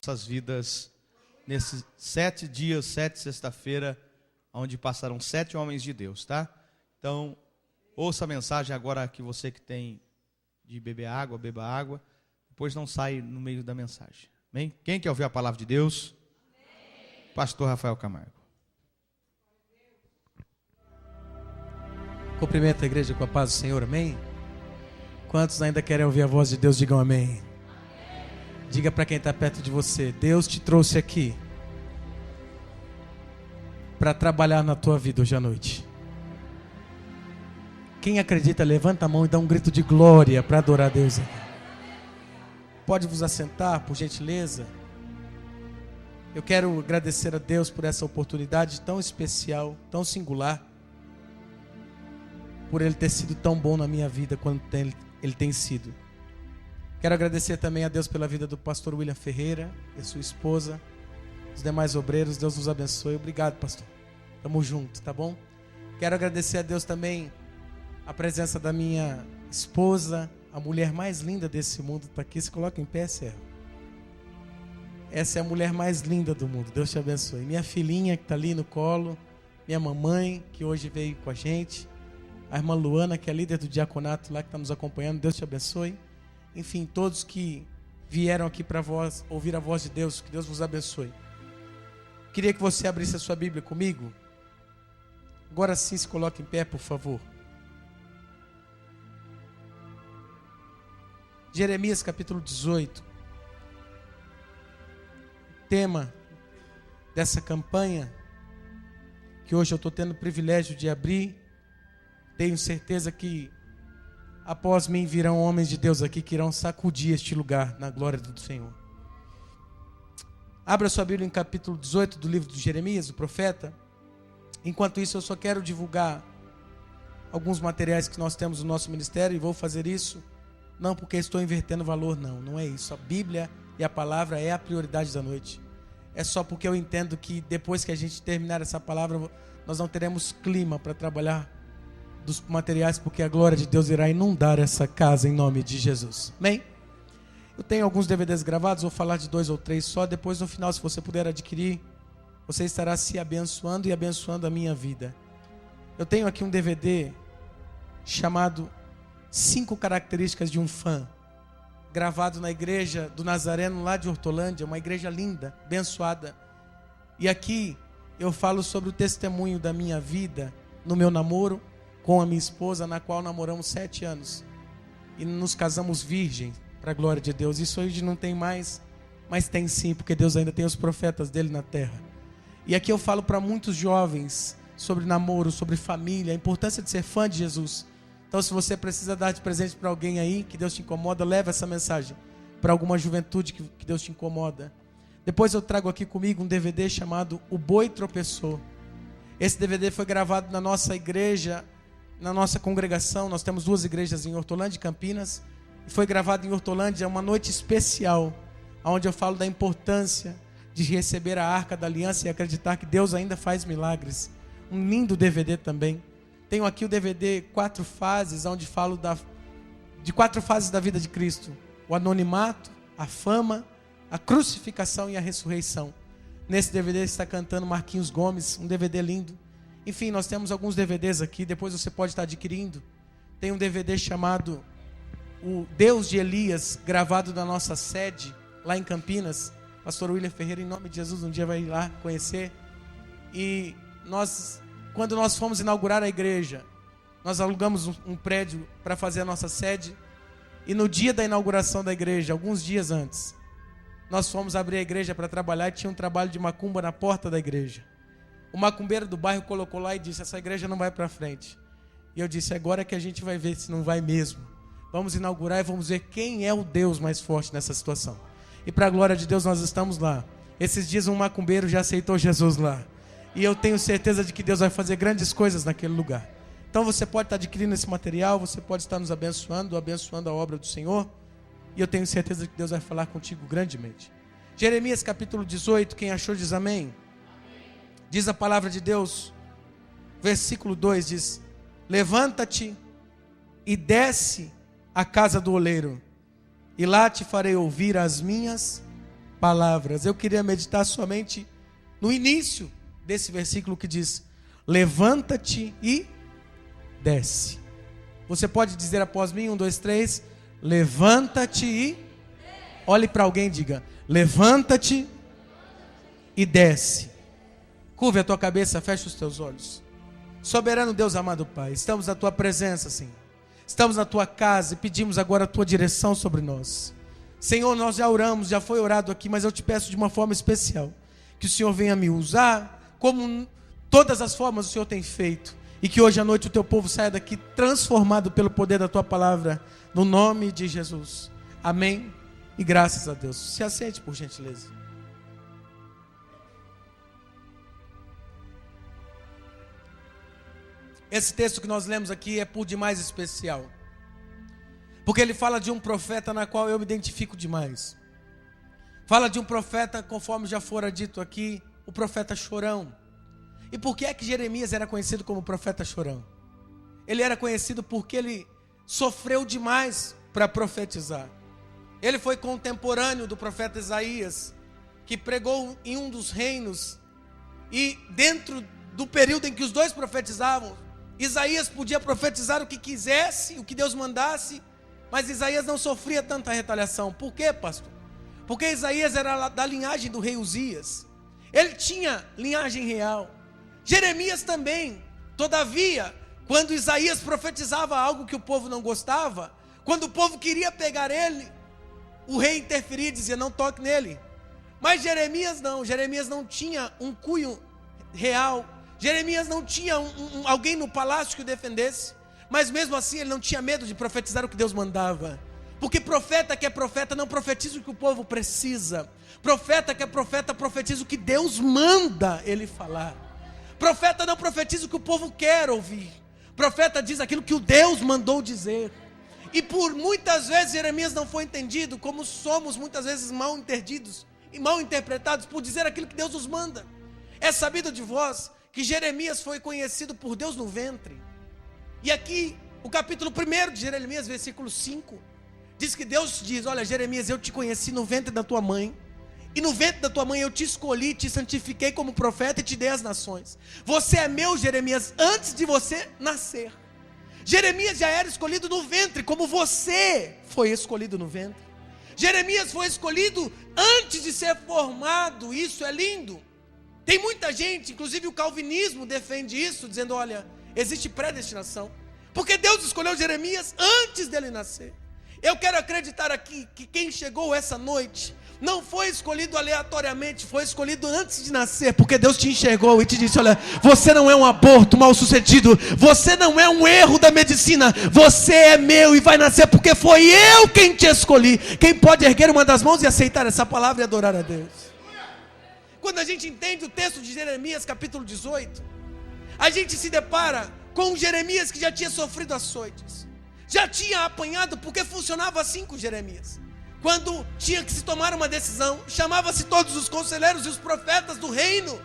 nossas vidas nesses 7 dias, 7 sexta-feira, onde passaram 7 homens de Deus, tá? Então, ouça a mensagem agora, que você que tem de beber água, beba água, depois não sai no meio da mensagem. Amém? Quem quer ouvir a palavra de Deus? Amém. Pastor Rafael Camargo. Cumprimento a igreja com a paz do Senhor, amém? Quantos ainda querem ouvir a voz de Deus, digam amém. Diga para quem está perto de você: Deus te trouxe aqui para trabalhar na tua vida hoje à noite. Quem acredita, levanta a mão e dá um grito de glória para adorar a Deus aqui. Pode vos assentar, por gentileza. Eu quero agradecer a Deus por essa oportunidade tão especial, tão singular, por Ele ter sido tão bom na minha vida quanto Ele tem sido. Quero agradecer também a Deus pela vida do pastor William Ferreira e sua esposa, os demais obreiros. Deus nos abençoe. Obrigado, pastor. Tamo junto, tá bom? Quero agradecer a Deus também a presença da minha esposa, a mulher mais linda desse mundo. Está aqui, se coloca em pé, Serra. Essa é a mulher mais linda do mundo. Deus te abençoe. Minha filhinha que está ali no colo, minha mamãe que hoje veio com a gente, a irmã Luana, que é líder do diaconato lá, que está nos acompanhando. Deus te abençoe. Enfim, todos que vieram aqui para ouvir a voz de Deus, que Deus vos abençoe. Queria que você abrisse a sua Bíblia comigo. Agora sim, se coloque em pé, por favor. Jeremias capítulo 18. O tema dessa campanha, que hoje eu estou tendo o privilégio de abrir. Tenho certeza que após mim virão homens de Deus aqui que irão sacudir este lugar na glória do Senhor. Abra sua Bíblia em capítulo 18 do livro de Jeremias, o profeta. Enquanto isso, eu só quero divulgar alguns materiais que nós temos no nosso ministério, e vou fazer isso não porque estou invertendo valor, não é isso. A Bíblia e a palavra é a prioridade da noite. É só porque eu entendo que depois que a gente terminar essa palavra, nós não teremos clima para trabalhar dos materiais, porque a glória de Deus irá inundar essa casa em nome de Jesus. Amém? Eu tenho alguns DVDs gravados, vou falar de 2 ou 3 só. Depois, no final, se você puder adquirir, você estará se abençoando e abençoando a minha vida. Eu tenho aqui um DVD chamado 5 Características de um Fã, gravado na igreja do Nazareno lá de Hortolândia, uma igreja linda, abençoada. E aqui eu falo sobre o testemunho da minha vida no meu namoro com a minha esposa, na qual namoramos 7 anos. E nos casamos virgem, para a glória de Deus. Isso hoje não tem mais, mas tem sim, porque Deus ainda tem os profetas dele na terra. E aqui eu falo para muitos jovens sobre namoro, sobre família, a importância de ser fã de Jesus. Então, se você precisa dar de presente para alguém aí, que Deus te incomoda, leva essa mensagem para alguma juventude que Deus te incomoda. Depois eu trago aqui comigo um DVD chamado O Boi Tropeçou. Esse DVD foi gravado na nossa igreja, na nossa congregação. Nós temos 2 igrejas em Hortolândia e Campinas. E foi gravado em Hortolândia, uma noite especial, onde eu falo da importância de receber a Arca da Aliança e acreditar que Deus ainda faz milagres. Um lindo DVD também. Tenho aqui o DVD 4 fases, onde falo de 4 fases da vida de Cristo: o anonimato, a fama, a crucificação e a ressurreição. Nesse DVD está cantando Marquinhos Gomes, um DVD lindo. Enfim, nós temos alguns DVDs aqui, depois você pode estar adquirindo. Tem um DVD chamado O Deus de Elias, gravado na nossa sede, lá em Campinas. Pastor William Ferreira, em nome de Jesus, um dia vai ir lá conhecer. E quando nós fomos inaugurar a igreja, nós alugamos um prédio para fazer a nossa sede. E no dia da inauguração da igreja, alguns dias antes, nós fomos abrir a igreja para trabalhar e tinha um trabalho de macumba na porta da igreja. O macumbeiro do bairro colocou lá e disse: essa igreja não vai para frente. E eu disse: agora que a gente vai ver se não vai mesmo. Vamos inaugurar e vamos ver quem é o Deus mais forte nessa situação. E para a glória de Deus nós estamos lá. Esses dias um macumbeiro já aceitou Jesus lá. E eu tenho certeza de que Deus vai fazer grandes coisas naquele lugar. Então você pode estar adquirindo esse material, você pode estar nos abençoando a obra do Senhor. E eu tenho certeza de que Deus vai falar contigo grandemente. Jeremias capítulo 18, quem achou diz amém. Diz a palavra de Deus, versículo 2 diz: levanta-te e desce à casa do oleiro, e lá te farei ouvir as minhas palavras. Eu queria meditar somente no início desse versículo que diz: levanta-te e desce. Você pode dizer após mim, 1, 2, 3, levanta-te e... Olhe para alguém e diga: levanta-te e desce. Curve a tua cabeça, fecha os teus olhos. Soberano Deus, amado Pai, estamos na tua presença, Senhor. Estamos na tua casa e pedimos agora a tua direção sobre nós. Senhor, nós já oramos, já foi orado aqui, mas eu te peço de uma forma especial que o Senhor venha me usar, como todas as formas o Senhor tem feito, e que hoje à noite o teu povo saia daqui transformado pelo poder da tua palavra, no nome de Jesus. Amém e graças a Deus. Se assente, por gentileza. Esse texto que nós lemos aqui é por demais especial, porque ele fala de um profeta na qual eu me identifico demais. Fala de um profeta, conforme já fora dito aqui, o profeta chorão. E por que é que Jeremias era conhecido como profeta chorão? Ele era conhecido porque ele sofreu demais para profetizar. Ele foi contemporâneo do profeta Isaías, que pregou em um dos reinos, e dentro do período em que os dois profetizavam, Isaías podia profetizar o que quisesse, o que Deus mandasse, mas Isaías não sofria tanta retaliação. Por quê, pastor? Porque Isaías era da linhagem do rei Uzias. Ele tinha linhagem real. Jeremias também. Todavia, quando Isaías profetizava algo que o povo não gostava, quando o povo queria pegar ele, o rei interferia e dizia: não toque nele. Mas Jeremias não tinha um cunho real. Jeremias não tinha alguém no palácio que o defendesse, mas mesmo assim ele não tinha medo de profetizar o que Deus mandava. Porque profeta que é profeta não profetiza o que o povo precisa. Profeta que é profeta profetiza o que Deus manda ele falar. Profeta não profetiza o que o povo quer ouvir. Profeta diz aquilo que o Deus mandou dizer. E por muitas vezes Jeremias não foi entendido, como somos muitas vezes mal entendidos e mal interpretados por dizer aquilo que Deus nos manda. É sabido de vós que Jeremias foi conhecido por Deus no ventre. E aqui, o capítulo 1 de Jeremias, versículo 5, diz que Deus diz: olha, Jeremias, eu te conheci no ventre da tua mãe, e no ventre da tua mãe eu te escolhi, te santifiquei como profeta e te dei as nações. Você é meu, Jeremias, antes de você nascer. Jeremias já era escolhido no ventre, como você foi escolhido no ventre. Jeremias foi escolhido antes de ser formado. Isso é lindo. Tem muita gente, inclusive o calvinismo defende isso, dizendo: olha, existe predestinação, porque Deus escolheu Jeremias antes dele nascer. Eu quero acreditar aqui que quem chegou essa noite não foi escolhido aleatoriamente, foi escolhido antes de nascer, porque Deus te enxergou e te disse: olha, você não é um aborto mal sucedido, você não é um erro da medicina, você é meu e vai nascer porque foi eu quem te escolhi. Quem pode erguer uma das mãos e aceitar essa palavra e adorar a Deus? Quando a gente entende o texto de Jeremias capítulo 18, a gente se depara com um Jeremias que já tinha sofrido açoites, já tinha apanhado, porque funcionava assim com Jeremias. Quando tinha que se tomar uma decisão, chamava-se todos os conselheiros e os profetas do reino,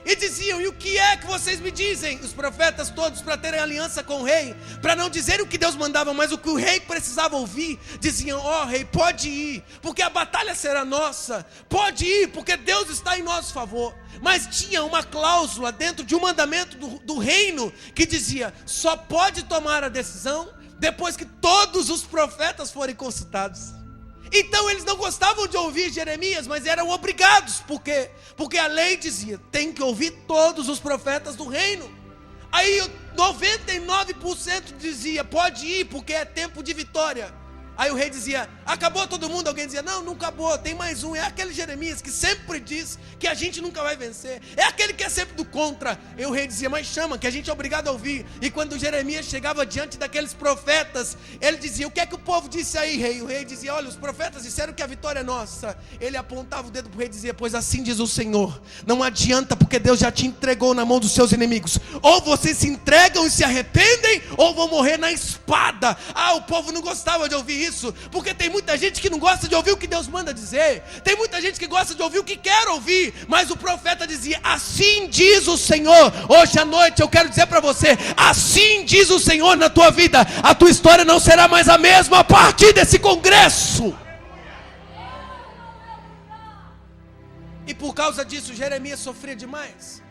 e diziam: e o que é que vocês me dizem? Os profetas todos, para terem aliança com o rei, para não dizer o que Deus mandava, mas o que o rei precisava ouvir, diziam: ó rei, pode ir, porque a batalha será nossa, pode ir, porque Deus está em nosso favor. Mas tinha uma cláusula dentro de um mandamento do reino, que dizia: só pode tomar a decisão depois que todos os profetas forem consultados. Então eles não gostavam de ouvir Jeremias, mas eram obrigados. Por quê? Porque a lei dizia: tem que ouvir todos os profetas do reino. Aí 99% dizia: pode ir, porque é tempo de vitória. Aí o rei dizia: acabou todo mundo? Alguém dizia: não acabou, tem mais um. É aquele Jeremias que sempre diz que a gente nunca vai vencer, é aquele que é sempre do contra. E o rei dizia: mas chama, que a gente é obrigado a ouvir. E quando Jeremias chegava diante daqueles profetas, ele dizia: o que é que o povo disse aí, rei? O rei dizia: olha, os profetas disseram que a vitória é nossa. Ele apontava o dedo para o rei e dizia: pois assim diz o Senhor, não adianta, porque Deus já te entregou na mão dos seus inimigos. Ou vocês se entregam e se arrependem, ou vão morrer na espada. O povo não gostava de ouvir isso, porque tem muita gente que não gosta de ouvir o que Deus manda dizer. Tem muita gente que gosta de ouvir o que quer ouvir, mas o profeta dizia: assim diz o Senhor. Hoje à noite eu quero dizer para você: assim diz o Senhor na tua vida. A tua história não será mais a mesma a partir desse congresso. E por causa disso, Jeremias sofria demais.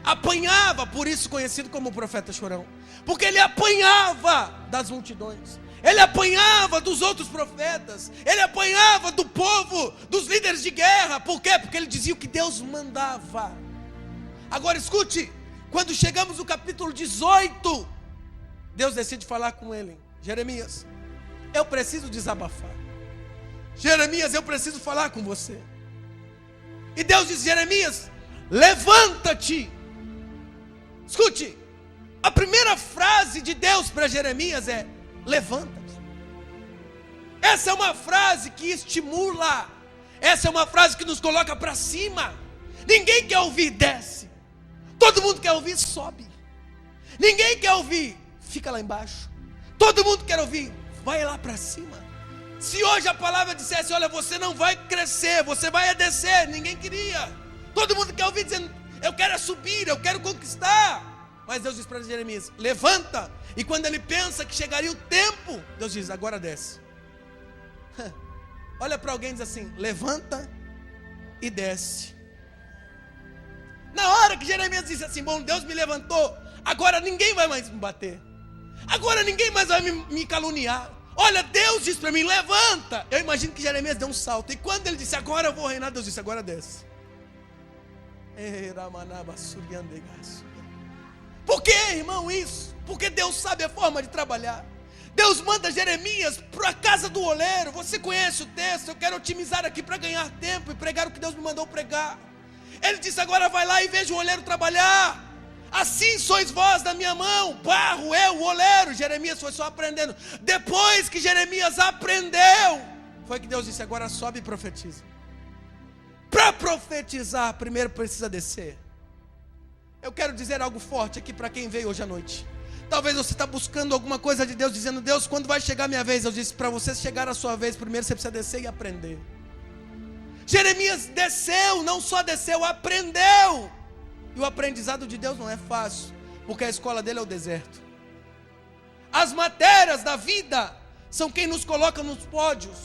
Apanhava, por isso conhecido como o profeta chorão. Porque ele apanhava das multidões. Ele apanhava dos outros profetas. Ele apanhava do povo, dos líderes de guerra. Por quê? Porque ele dizia o que Deus mandava. Agora escute, quando chegamos no capítulo 18, Deus decide falar com ele. Jeremias, eu preciso desabafar. Jeremias, eu preciso falar com você. E Deus diz: Jeremias, levanta-te. Escute, a primeira frase de Deus para Jeremias é: levanta-te. Essa é uma frase que estimula. Essa é uma frase que nos coloca para cima. Ninguém quer ouvir desce. Todo mundo quer ouvir sobe. Ninguém quer ouvir fica lá embaixo. Todo mundo quer ouvir vai lá para cima. Se hoje a palavra dissesse: olha, você não vai crescer, você vai descer, ninguém queria. Todo mundo quer ouvir dizendo: eu quero subir, eu quero conquistar. Mas Deus diz para Jeremias: levanta. E quando ele pensa que chegaria o tempo, Deus diz: agora desce. Olha para alguém e diz assim: levanta e desce. Na hora que Jeremias disse assim: bom, Deus me levantou, agora ninguém vai mais me bater, agora ninguém mais vai me caluniar. Olha, Deus disse para mim: levanta. Eu imagino que Jeremias deu um salto. E quando ele disse: agora eu vou reinar, Deus disse: agora desce. Por que, irmão, isso? Porque Deus sabe a forma de trabalhar. Deus manda Jeremias para a casa do oleiro. Você conhece o texto. Eu quero otimizar aqui para ganhar tempo e pregar o que Deus me mandou pregar. Ele disse: agora vai lá e veja o oleiro trabalhar. Assim sois vós da minha mão, barro, eu, o oleiro. Jeremias foi só aprendendo. Depois que Jeremias aprendeu, foi que Deus disse: agora sobe e profetiza. Para profetizar, primeiro precisa descer. Eu quero dizer algo forte aqui para quem veio hoje à noite. Talvez você está buscando alguma coisa de Deus, dizendo: Deus, quando vai chegar a minha vez? Eu disse: para você chegar a sua vez, primeiro você precisa descer e aprender. Jeremias desceu, não só desceu, aprendeu. E o aprendizado de Deus não é fácil, porque a escola dele é o deserto. As matérias da vida são quem nos coloca nos pódios.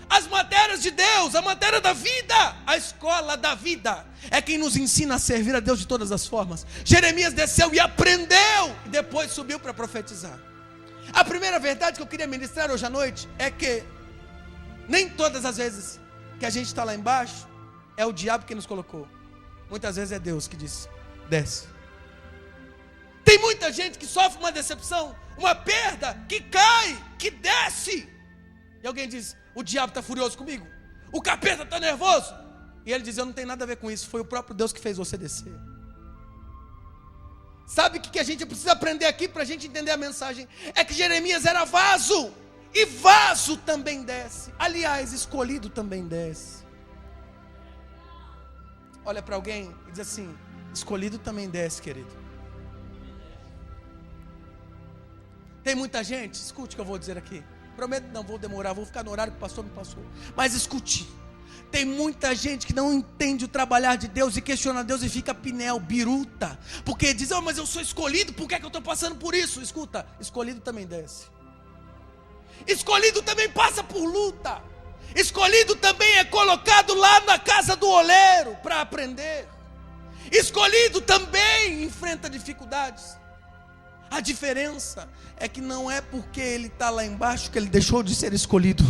As matérias de Deus, a matéria da vida, a escola da vida, é quem nos ensina a servir a Deus de todas as formas. Jeremias desceu e aprendeu, e depois subiu para profetizar. A primeira verdade que eu queria ministrar hoje à noite é que nem todas as vezes que a gente está lá embaixo é o diabo que nos colocou. Muitas vezes é Deus que diz: desce. Tem muita gente que sofre uma decepção, uma perda, que cai, que desce. E alguém diz: o diabo está furioso comigo, o capeta está nervoso. E ele diz: eu não tenho nada a ver com isso, foi o próprio Deus que fez você descer. Sabe o que a gente precisa aprender aqui para a gente entender a mensagem? É que Jeremias era vaso, e vaso também desce. Aliás, escolhido também desce. Olha para alguém e diz assim: escolhido também desce, querido. Tem muita gente, escute o que eu vou dizer aqui. Prometo, não vou demorar, vou ficar no horário que o pastor me passou. Mas escute, tem muita gente que não entende o trabalhar de Deus e questiona Deus e fica pinel, biruta. Porque diz: oh, mas eu sou escolhido, por que é que eu estou passando por isso? Escuta, escolhido também desce. Escolhido também passa por luta. Escolhido também é colocado lá na casa do oleiro para aprender. Escolhido também enfrenta dificuldades. A diferença é que não é porque ele está lá embaixo que ele deixou de ser escolhido.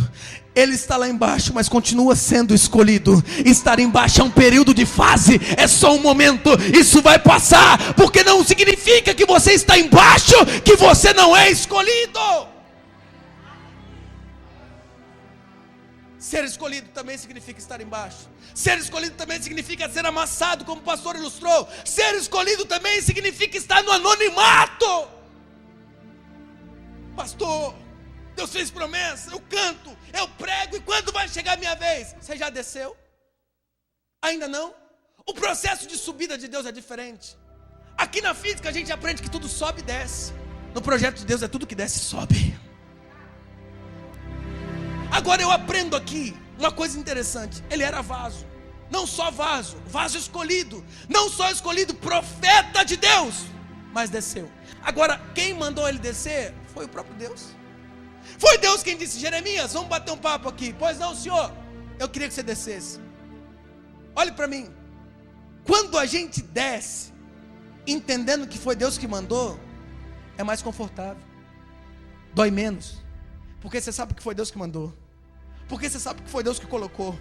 Ele está lá embaixo, mas continua sendo escolhido. Estar embaixo é um período de fase, é só um momento. Isso vai passar, porque não significa que você está embaixo, que você não é escolhido. Ser escolhido também significa estar embaixo. Ser escolhido também significa ser amassado, como o pastor ilustrou. Ser escolhido também significa estar no anonimato. Pastor, Deus fez promessa, eu canto, eu prego, e quando vai chegar a minha vez? Você já desceu? Ainda não? O processo de subida de Deus é diferente. Aqui na física a gente aprende que tudo sobe e desce. No projeto de Deus é tudo que desce e sobe. Agora eu aprendo aqui uma coisa interessante. Ele era vaso, não só vaso, vaso escolhido. Não só escolhido, profeta de Deus, mas desceu. Agora, quem mandou ele descer foi o próprio Deus. Foi Deus quem disse: Jeremias, vamos bater um papo aqui. Pois não, senhor, eu queria que você descesse. Olhe para mim, quando a gente desce, entendendo que foi Deus que mandou, é mais confortável, dói menos, porque você sabe que foi Deus que mandou, porque você sabe que foi Deus que colocou.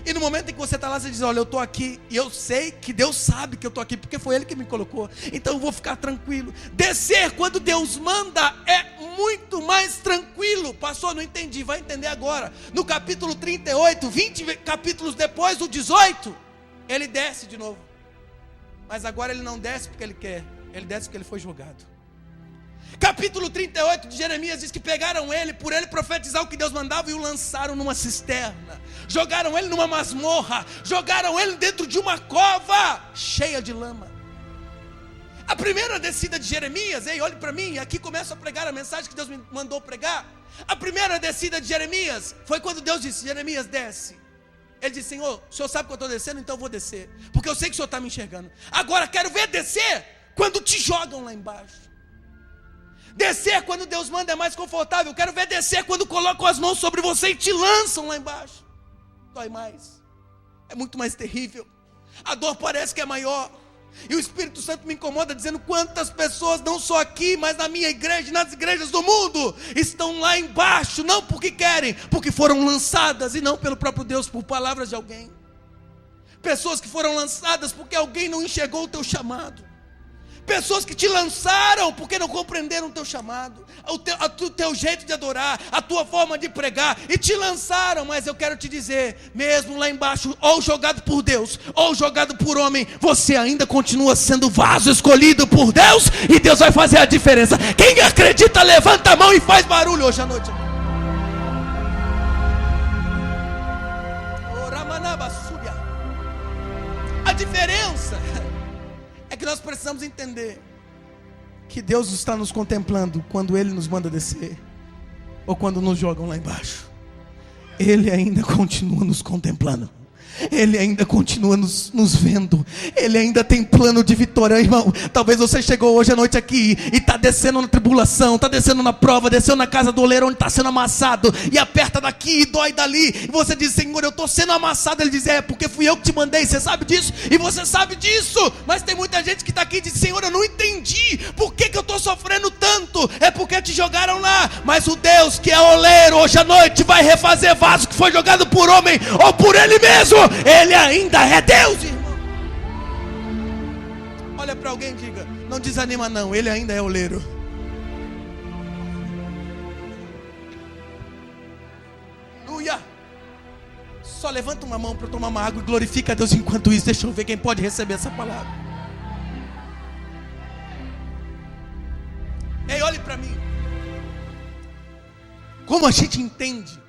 E no momento em que você está lá, você diz: olha, eu estou aqui, e eu sei que Deus sabe que eu estou aqui, porque foi Ele que me colocou, então eu vou ficar tranquilo. Descer quando Deus manda é muito mais tranquilo. Pastor, não entendi, vai entender agora. No capítulo 38, 20 capítulos depois, do 18, ele desce de novo. Mas agora ele não desce porque ele quer, ele desce porque ele foi julgado. Capítulo 38 de Jeremias diz que pegaram ele, por ele profetizar o que Deus mandava, e o lançaram numa cisterna, jogaram ele numa masmorra, jogaram ele dentro de uma cova cheia de lama. A primeira descida de Jeremias, ei, olhe para mim, aqui começo a pregar a mensagem que Deus me mandou pregar. A primeira descida de Jeremias foi quando Deus disse: Jeremias, desce. Ele disse: Senhor, o Senhor sabe que eu estou descendo, então eu vou descer, porque eu sei que o Senhor está me enxergando. Agora quero ver descer quando te jogam lá embaixo. Descer quando Deus manda é mais confortável. Quero ver descer quando colocam as mãos sobre você e te lançam lá embaixo. Dói mais, é muito mais terrível, a dor parece que é maior. E o Espírito Santo me incomoda dizendo: quantas pessoas, não só aqui, mas na minha igreja, nas igrejas do mundo, estão lá embaixo, não porque querem, porque foram lançadas, e não pelo próprio Deus, por palavras de alguém. Pessoas que foram lançadas porque alguém não enxergou o teu chamado. Pessoas que te lançaram porque não compreenderam o teu chamado, o teu jeito de adorar, a tua forma de pregar, e te lançaram. Mas eu quero te dizer, mesmo lá embaixo, ou jogado por Deus, ou jogado por homem, você ainda continua sendo vaso escolhido por Deus, e Deus vai fazer a diferença. Quem acredita, levanta a mão e faz barulho hoje à noite. A diferença é que nós precisamos entender que Deus está nos contemplando quando Ele nos manda descer, ou quando nos jogam lá embaixo. Ele ainda continua nos contemplando, Ele ainda continua nos vendo, Ele ainda tem plano de vitória, irmão. Talvez você chegou hoje à noite aqui e está descendo na tribulação, está descendo na prova, desceu na casa do oleiro onde está sendo amassado, e aperta daqui e dói dali, e você diz: Senhor, eu estou sendo amassado. Ele diz: é porque fui eu que te mandei. Você sabe disso, e você sabe disso. Mas tem muita gente que está aqui e diz: Senhor, eu não entendi, por que eu estou sofrendo tanto? É porque te jogaram lá. Mas o Deus que é oleiro, hoje à noite vai refazer vaso que foi jogado por homem ou por Ele mesmo. Ele ainda é Deus, irmão. Olha para alguém e diga: não desanima não, Ele ainda é oleiro. Aleluia. Só levanta uma mão para eu tomar uma água e glorifica a Deus enquanto isso. Deixa eu ver quem pode receber essa palavra. Ei, olhe para mim. Como a gente entende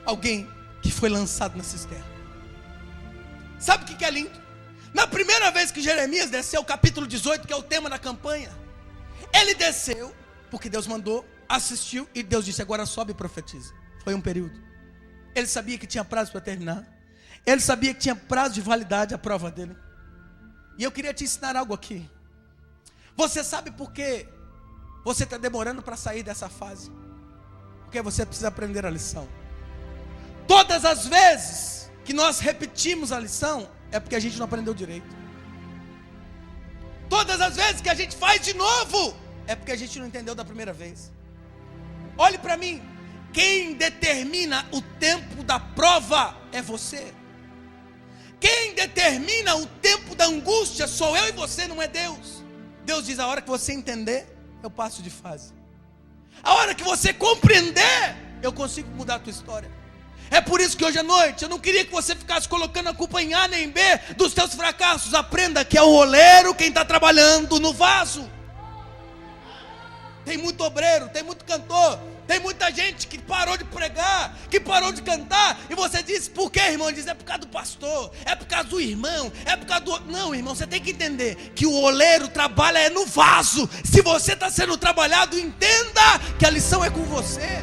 alguém que foi lançado na cisterna? Sabe o que é lindo? Na primeira vez que Jeremias desceu, capítulo 18, que é o tema da campanha, ele desceu porque Deus mandou, assistiu, e Deus disse: agora sobe e profetiza. Foi um período. Ele sabia que tinha prazo para terminar, ele sabia que tinha prazo de validade a prova dele. E eu queria te ensinar algo aqui. Você sabe por que você está demorando para sair dessa fase? Porque você precisa aprender a lição. Todas as vezes que nós repetimos a lição, é porque a gente não aprendeu direito. Todas as vezes que a gente faz de novo, é porque a gente não entendeu da primeira vez. Olhe para mim. Quem determina o tempo da prova é você. Quem determina o tempo da angústia sou eu e você, não é Deus. Deus diz: a hora que você entender, eu passo de fase. A hora que você compreender, eu consigo mudar a tua história. É por isso que hoje à noite eu não queria que você ficasse colocando a culpa em A nem B dos teus fracassos. Aprenda que é o oleiro quem está trabalhando no vaso. Tem muito obreiro, tem muito cantor, tem muita gente que parou de pregar, que parou de cantar, e você diz: por que, irmão? Ele diz: é por causa do pastor, é por causa do irmão, é por causa do... Não, irmão, você tem que entender que o oleiro trabalha no vaso. Se você está sendo trabalhado, entenda que a lição é com você.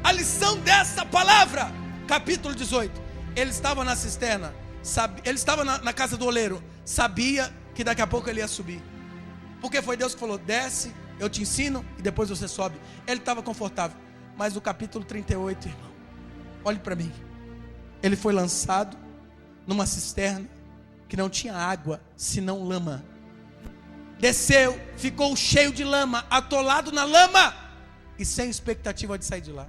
A lição dessa palavra, capítulo 18. Ele estava na cisterna, ele estava na casa do oleiro, sabia que daqui a pouco ele ia subir, porque foi Deus que falou: desce, eu te ensino e depois você sobe. Ele estava confortável. Mas o capítulo 38, irmão, olhe para mim, ele ele foi lançado numa cisterna que não tinha água, senão lama. Desceu, ficou cheio de lama, atolado na lama e sem expectativa de sair de lá.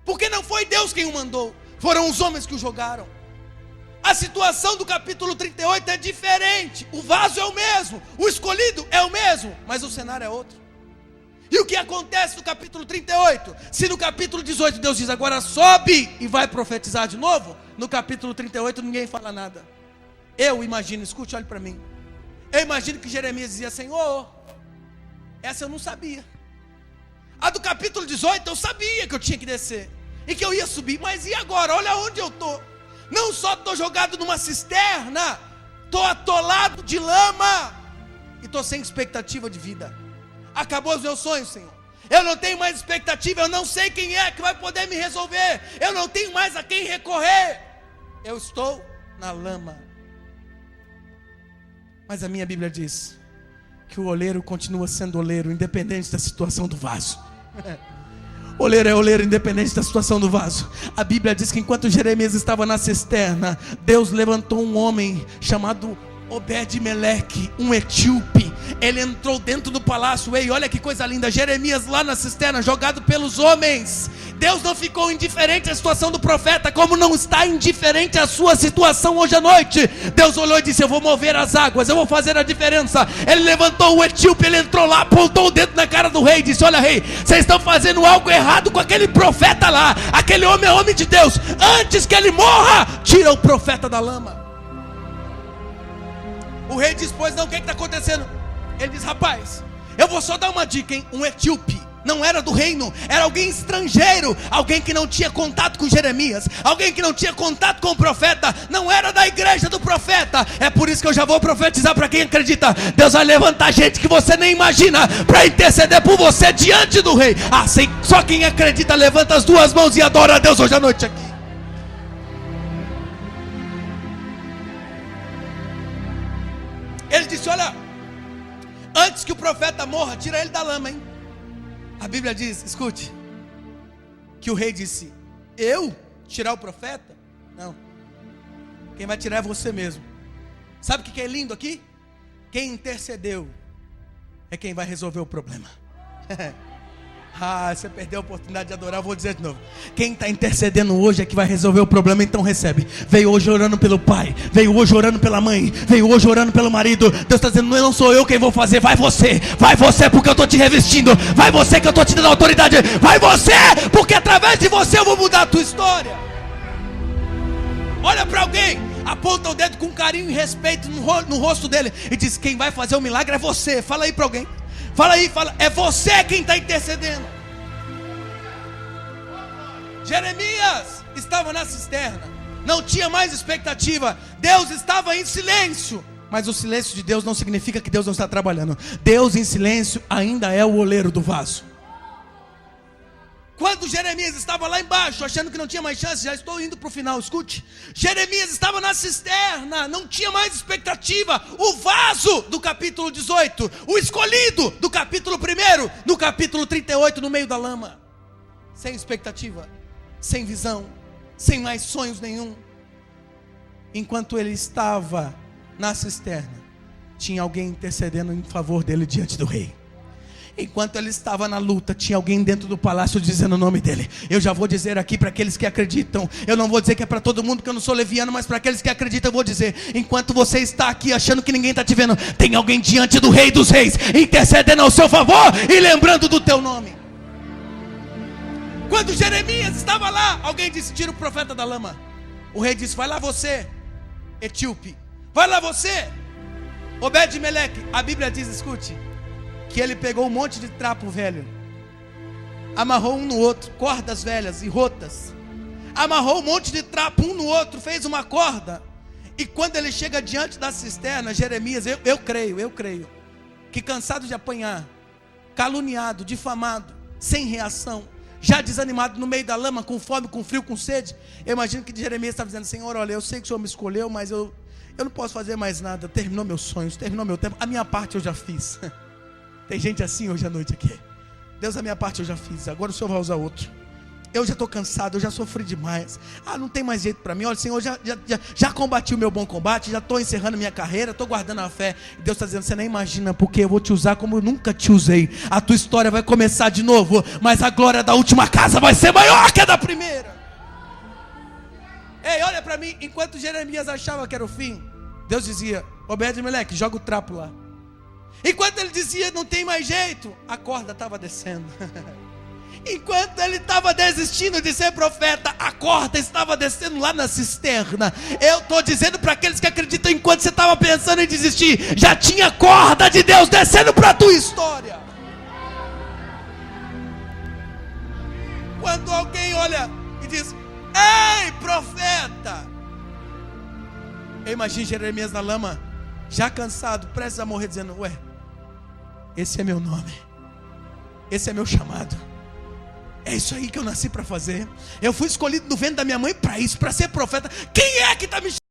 Porque não foi Deus quem o mandou, foram os homens que o jogaram. A situação do capítulo 38 é diferente. O vaso é o mesmo, o escolhido é o mesmo, mas o cenário é outro. E o que acontece no capítulo 38? Se no capítulo 18 Deus diz, agora sobe e vai profetizar de novo, no capítulo 38 ninguém fala nada. Eu imagino, escute, olhe para mim. Eu imagino que Jeremias dizia, Senhor, essa eu não sabia. A do capítulo 18 eu sabia que eu tinha que descer e que eu ia subir, mas e agora? Olha onde eu estou. Não só estou jogado numa cisterna, estou atolado de lama e estou sem expectativa de vida. Acabou os meus sonhos, Senhor. Eu não tenho mais expectativa, eu não sei quem é que vai poder me resolver. Eu não tenho mais a quem recorrer. Eu estou na lama. Mas a minha Bíblia diz que o oleiro continua sendo oleiro, independente da situação do vaso. Oleiro é oleiro, independente da situação do vaso. A Bíblia diz que enquanto Jeremias estava na cisterna, Deus levantou um homem chamado Obed-Meleque, um etíope. Ele entrou dentro do palácio. Ei, olha que coisa linda. Jeremias lá na cisterna, jogado pelos homens. Deus não ficou indiferente à situação do profeta, como não está indiferente à sua situação hoje à noite. Deus olhou e disse, eu vou mover as águas, eu vou fazer a diferença. Ele levantou o etíope, ele entrou lá, apontou o dedo na cara do rei e disse, olha rei, vocês estão fazendo algo errado com aquele profeta lá. Aquele homem é homem de Deus. Antes que ele morra, tira o profeta da lama. O rei diz, pois não, o que está acontecendo? Ele diz, rapaz, eu vou só dar uma dica, hein? Um etíope não era do reino, era alguém estrangeiro, alguém que não tinha contato com Jeremias, alguém que não tinha contato com o profeta, não era da igreja do profeta. É por isso que eu já vou profetizar para quem acredita. Deus vai levantar gente que você nem imagina para interceder por você diante do rei. Assim, só quem acredita levanta as duas mãos e adora a Deus hoje à noite aqui. Ele disse, olha, antes que o profeta morra, tira ele da lama, hein? A Bíblia diz, escute, que o rei disse, eu tirar o profeta? Não, quem vai tirar é você mesmo. Sabe o que é lindo aqui? Quem intercedeu é quem vai resolver o problema. Você perdeu a oportunidade de adorar, eu vou dizer de novo. Quem está intercedendo hoje é que vai resolver o problema, então recebe. Veio hoje orando pelo pai, veio hoje orando pela mãe, veio hoje orando pelo marido. Deus está dizendo, não sou eu quem vou fazer, vai você porque eu estou te revestindo, vai você que eu estou te dando autoridade, vai você, porque através de você eu vou mudar a tua história. Olha para alguém, aponta o dedo com carinho e respeito no rosto dele e diz, quem vai fazer o milagre é você. Fala aí para alguém. Fala aí, fala, é você quem está intercedendo. Jeremias estava na cisterna, não tinha mais expectativa. Deus estava em silêncio, mas o silêncio de Deus não significa que Deus não está trabalhando. Deus em silêncio ainda é o oleiro do vaso. Quando Jeremias estava lá embaixo, achando que não tinha mais chance, já estou indo para o final, escute. Jeremias estava na cisterna, não tinha mais expectativa. O vaso do capítulo 18, o escolhido do capítulo 1, no capítulo 38, no meio da lama. Sem expectativa, sem visão, sem mais sonhos nenhum. Enquanto ele estava na cisterna, tinha alguém intercedendo em favor dele diante do rei. Enquanto ele estava na luta, tinha alguém dentro do palácio dizendo o nome dele. Eu já vou dizer aqui para aqueles que acreditam. Eu não vou dizer que é para todo mundo, que eu não sou leviano, mas para aqueles que acreditam eu vou dizer. Enquanto você está aqui achando que ninguém está te vendo, tem alguém diante do Rei dos Reis, intercedendo ao seu favor e lembrando do teu nome. Quando Jeremias estava lá, alguém disse, tira o profeta da lama. O rei disse, vai lá você, etíope, vai lá você, Obed-Meleque. A Bíblia diz, escute, que ele pegou um monte de trapo velho, amarrou um no outro, cordas velhas e rotas, amarrou um monte de trapo um no outro, fez uma corda. E quando ele chega diante da cisterna, Jeremias, eu creio, que cansado de apanhar, caluniado, difamado, sem reação, já desanimado no meio da lama, com fome, com frio, com sede, eu imagino que Jeremias estava dizendo, Senhor, olha, eu sei que o Senhor me escolheu, mas eu não posso fazer mais nada, terminou meus sonhos, terminou meu tempo, a minha parte eu já fiz. Tem gente assim hoje à noite aqui. Deus, a minha parte eu já fiz, agora o Senhor vai usar outro. eu já estou cansado, eu já sofri demais. Não tem mais jeito para mim. Olha, Senhor, já combati o meu bom combate, já estou encerrando minha carreira, estou guardando a fé. E Deus está dizendo, você nem imagina, porque eu vou te usar como eu nunca te usei. A tua história vai começar de novo, mas a glória da última casa vai ser maior que a da primeira. Ei, olha para mim, enquanto Jeremias achava que era o fim, Deus dizia, Obed-Meleque, joga o trapo lá. Enquanto ele dizia, não tem mais jeito, a corda estava descendo. Enquanto ele estava desistindo de ser profeta, a corda estava descendo lá na cisterna. Eu estou dizendo para aqueles que acreditam, enquanto você estava pensando em desistir, já tinha corda de Deus descendo para a tua história. Quando alguém olha e diz, ei, profeta, eu imagino Jeremias na lama, já cansado, prestes a morrer, dizendo, ué, esse é meu nome, esse é meu chamado. É isso aí que eu nasci para fazer. Eu fui escolhido no ventre da minha mãe para isso, para ser profeta. Quem é que está me chamando?